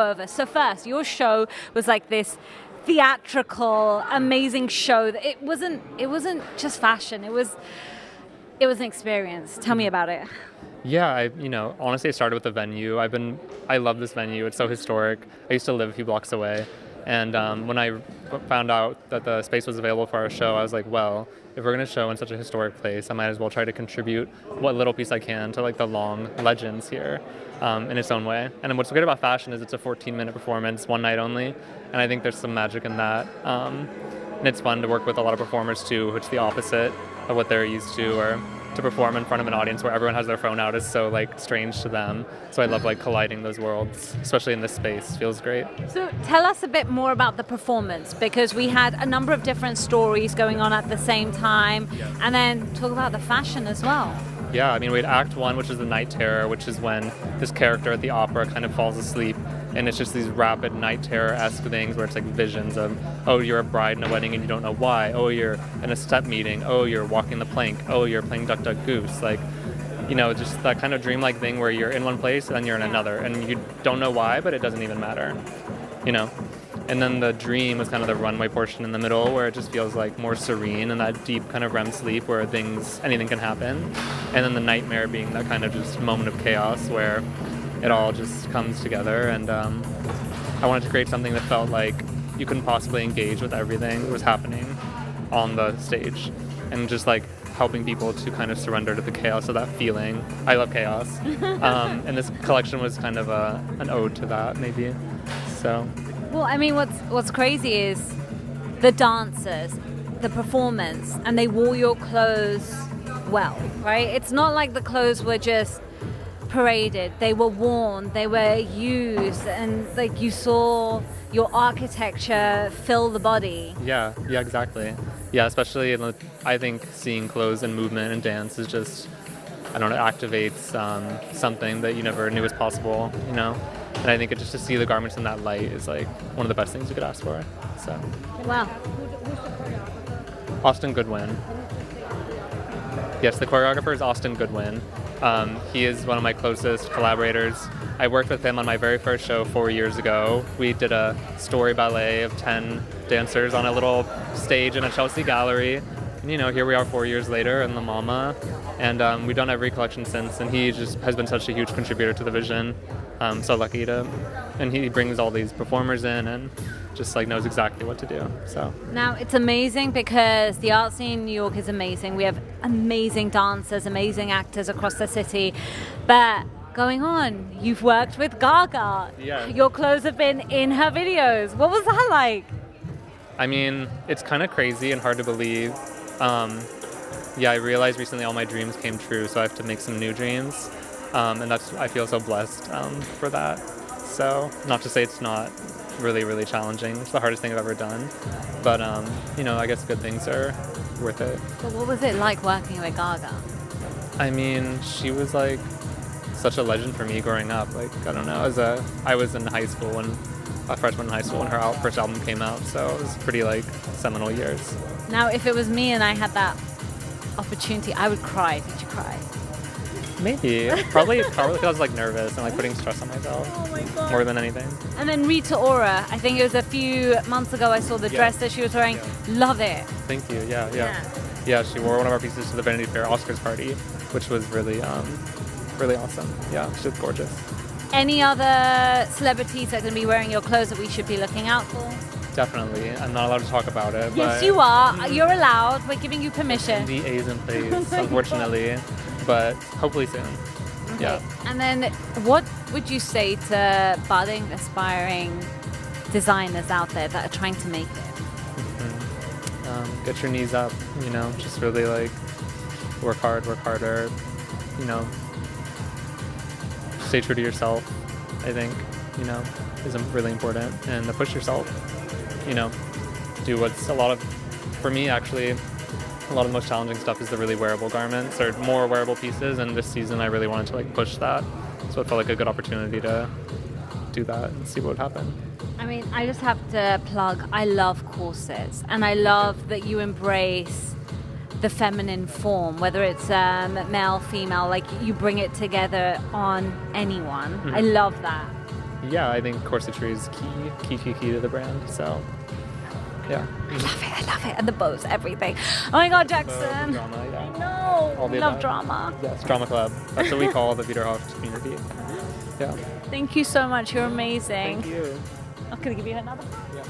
over. So first, your show was like this theatrical, amazing show. It wasn't just fashion. It was an experience. Tell me about it. Yeah, honestly, I started with the venue. I love this venue. It's so historic. I used to live a few blocks away. And when I found out that the space was available for our show, I was like, well, if we're going to show in such a historic place, I might as well try to contribute what little piece I can to like the long legends here in its own way. And what's great about fashion is it's a 14-minute performance, one night only. And I think there's some magic in that. And it's fun to work with a lot of performers too, which is the opposite of what they're used to, or to perform in front of an audience where everyone has their phone out is so like strange to them. So I love like colliding those worlds, especially in this space. Feels great. So tell us a bit more about the performance, because we had a number of different stories going on at the same time, and then talk about the fashion as well. Yeah, we had Act 1, which is the night terror, which is when this character at the opera kind of falls asleep, and it's just these rapid night terror-esque things where it's like visions of, oh, you're a bride in a wedding and you don't know why, oh, you're in a step meeting, oh, you're walking the plank, oh, you're playing Duck Duck Goose, like, just that kind of dreamlike thing where you're in one place and then you're in another, and you don't know why, but it doesn't even matter, And then the dream is kind of the runway portion in the middle, where it just feels like more serene and that deep kind of REM sleep where anything can happen. And then the nightmare being that kind of just moment of chaos where it all just comes together. And I wanted to create something that felt like you couldn't possibly engage with everything that was happening on the stage, and just like helping people to kind of surrender to the chaos of that feeling. I love chaos. And this collection was kind of an ode to that, maybe. So. Well, what's crazy is the dancers, the performance, and they wore your clothes well, right? It's not like the clothes were just paraded. They were worn, they were used, and like you saw your architecture fill the body. Yeah, exactly. Yeah, especially I think seeing clothes and movement and dance is just, it activates something that you never knew was possible, And I think just to see the garments in that light is like one of the best things you could ask for. So. Wow. Austin Goodwin. Yes, the choreographer is Austin Goodwin. He is one of my closest collaborators. I worked with him on my very first show 4 years ago. We did a story ballet of 10 dancers on a little stage in a Chelsea gallery. And, here we are 4 years later in La Mama. And we've done every collection since, and he just has been such a huge contributor to the vision. So lucky and he brings all these performers in and just like knows exactly what to do. So now it's amazing because the art scene in New York is amazing. We have amazing dancers, amazing actors across the city. But going on, you've worked with Gaga. Yeah. Your clothes have been in her videos. What was that like? It's kind of crazy and hard to believe. I realized recently all my dreams came true, so I have to make some new dreams. And I feel so blessed for that. So, not to say it's not really, really challenging. It's the hardest thing I've ever done. But, I guess good things are worth it. But what was it like working with Gaga? She was like such a legend for me growing up. Like, I don't know, I was in high school a freshman in high school when her first album came out. So it was pretty like seminal years. Now, if it was me and I had that opportunity, I would cry. Did you cry? Maybe. Probably because I was like nervous and like putting stress on myself. Oh my God. More than anything. And then Rita Ora, I think it was a few months ago I saw the dress that she was wearing. Yeah. Love it. Thank you. Yeah, she wore one of our pieces to the Vanity Fair Oscars party, which was really really awesome. Yeah, she was gorgeous. Any other celebrities that are going to be wearing your clothes that we should be looking out for? Definitely. I'm not allowed to talk about it. Yes, you are. You're allowed. We're giving you permission. NDAs in place, unfortunately. But hopefully soon. Okay. Yeah. And then what would you say to budding, aspiring designers out there that are trying to make it? Get your knees up, just really like work harder, stay true to yourself, I think, is really important. And to push yourself, do what's for me actually, a lot of the most challenging stuff is the really wearable garments or more wearable pieces, and this season I really wanted to like push that, so it felt like a good opportunity to do that and see what would happen. I just have to plug, I love corsets, and I love that you embrace the feminine form, whether it's male, female, like you bring it together on anyone. Mm-hmm. I love that. yeah, I think corsetry is key to the brand. So, yeah. I love it. And the bows, everything. Oh my God, Jackson. Drama, yeah. No, All the love above. drama. Yes, drama club. That's what we call the Wiederhoeft community. Yeah. Thank you so much. You're amazing. Thank you. I'm going to give you another. Yeah.